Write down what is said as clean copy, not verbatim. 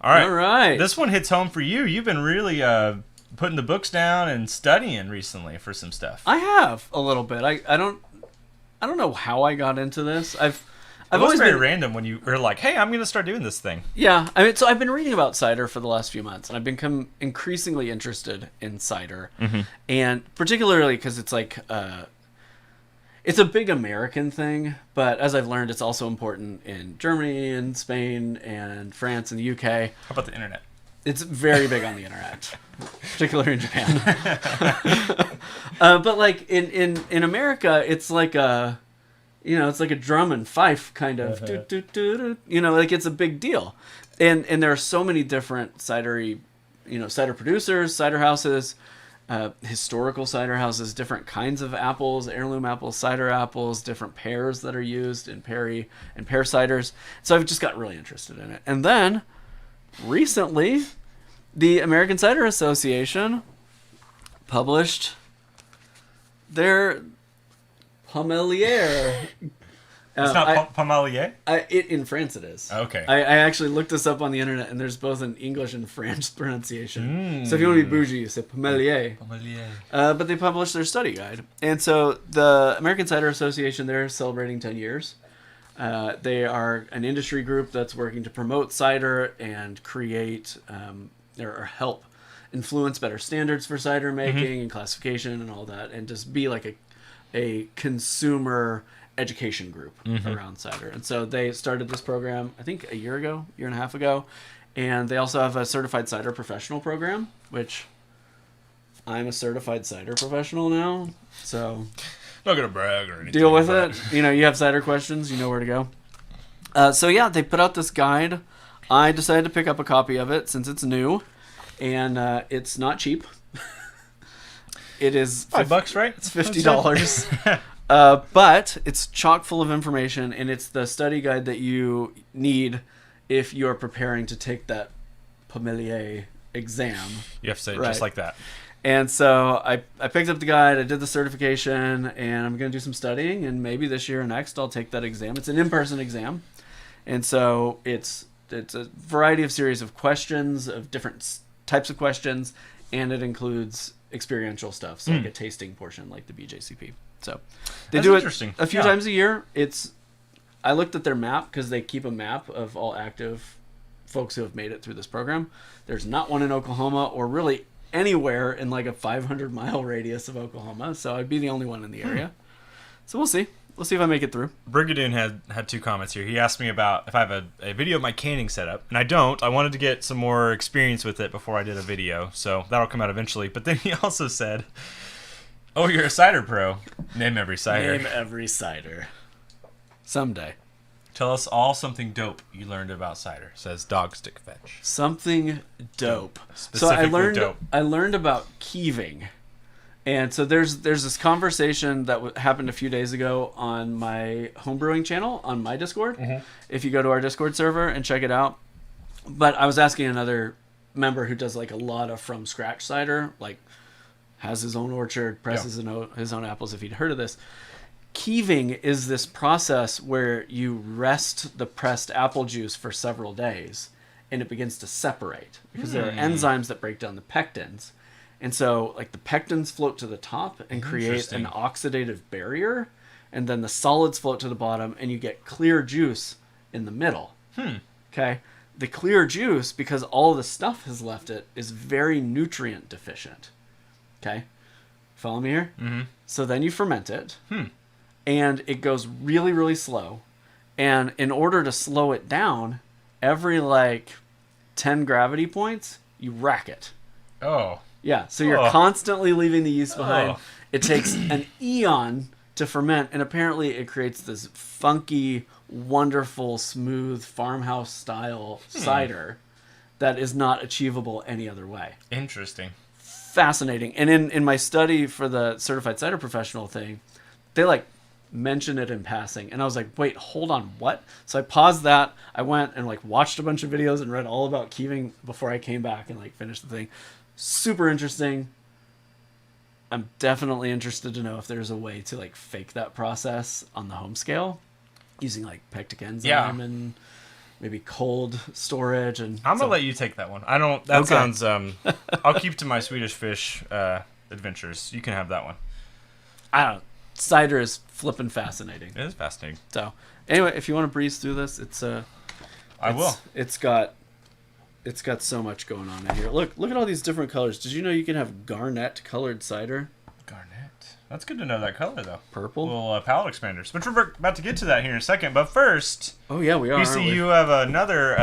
All right. All right. This one hits home for you. You've been really putting the books down and studying recently for some stuff. I have a little bit. I don't know how I got into this. I've always very random when you were like, "Hey, I'm going to start doing this thing." Yeah, I mean, so I've been reading about cider for the last few months, and I've become increasingly interested in cider, and particularly because it's like it's a big American thing, but as I've learned, it's also important in Germany and Spain and France and the UK. How about the internet? It's very big on the internet, particularly in Japan. But like in America, it's like a, it's like a drum and fife kind of, like it's a big deal. And there are so many different cider producers, cider houses, historical cider houses, different kinds of apples, heirloom apples, cider apples, different pears that are used in pear ciders. So I've just got really interested in it. And then recently, the American Cider Association published their Pommelier. It's not Pommelier? In France it is. Okay. I actually looked this up on the internet, and there's both an English and French pronunciation. So if you want to be bougie, you say Pommelier. But they published their study guide. And so the American Cider Association, they're celebrating 10 years. They are an industry group that's working to promote cider and create or help influence better standards for cider making and classification and all that, and just be like a consumer education group around cider. And so they started this program, I think a year and a half ago, and they also have a certified cider professional program, which I'm a certified cider professional now, so not gonna brag or anything. Deal with it. You have cider questions, you know where to go. So yeah, they put out this guide. I decided to pick up a copy of it since it's new, and it's not cheap. It is $5, right? It's $50. But it's chock full of information, and it's the study guide that you need if you're preparing to take that Pommelier exam. You have to say it just like that. And so I picked up the guide, I did the certification, and I'm going to do some studying, and maybe this year or next I'll take that exam. It's an in-person exam, and so it's a variety of series of questions, of different types of questions, and it includes experiential stuff, so like a tasting portion like the BJCP. So they do it a few times a year. I looked at their map because they keep a map of all active folks who have made it through this program. There's not one in Oklahoma or really anywhere in like a 500-mile radius of Oklahoma, so I'd be the only one in the area. So we'll see. We'll see if I make it through. Brigadoon had two comments here. He asked me about if I have a video of my canning setup, and I don't. I wanted to get some more experience with it before I did a video, so that'll come out eventually. But then he also said, "Oh, you're a cider pro. Name every cider." Name every cider. Someday. Tell us all something dope you learned about cider, says Dog Stick Fetch. Something dope. Specifically dope. I learned about keeving. And so there's this conversation that happened a few days ago on my homebrewing channel on my Discord. If you go to our Discord server and check it out. But I was asking another member who does like a lot of from scratch cider, like has his own orchard, presses his own apples, if he'd heard of this. Keeving is this process where you rest the pressed apple juice for several days and it begins to separate because there are enzymes that break down the pectins. And so, like, the pectins float to the top and create an oxidative barrier, and then the solids float to the bottom, and you get clear juice in the middle. Okay? The clear juice, because all the stuff has left it, is very nutrient deficient. Okay? Follow me here? So then you ferment it, and it goes really, really slow. And in order to slow it down, every, 10 gravity points, you rack it. Oh. Yeah, so you're constantly leaving the yeast behind. It takes an eon to ferment, and apparently it creates this funky, wonderful, smooth, farmhouse-style cider that is not achievable any other way. Interesting. Fascinating. And in my study for the Certified Cider Professional thing, they, mention it in passing. And I was like, wait, hold on, what? So I paused that. I went and, watched a bunch of videos and read all about keeving before I came back and, finished the thing. Super interesting. I'm definitely interested to know if there's a way to fake that process on the home scale using pectic enzyme and maybe cold storage. And I'm gonna let you take that one. I don't. That sounds. I'll keep to my Swedish fish adventures. You can have that one. I don't know. Cider is flippin' fascinating. It is fascinating. So anyway, if you want to breeze through this, I will. It's got so much going on in here. Look at all these different colors. Did you know you can have garnet colored cider? Garnet. That's good to know that color though. Purple. Little palate expanders, which we're about to get to that here in a second. But first, oh yeah, we are. you see, you have another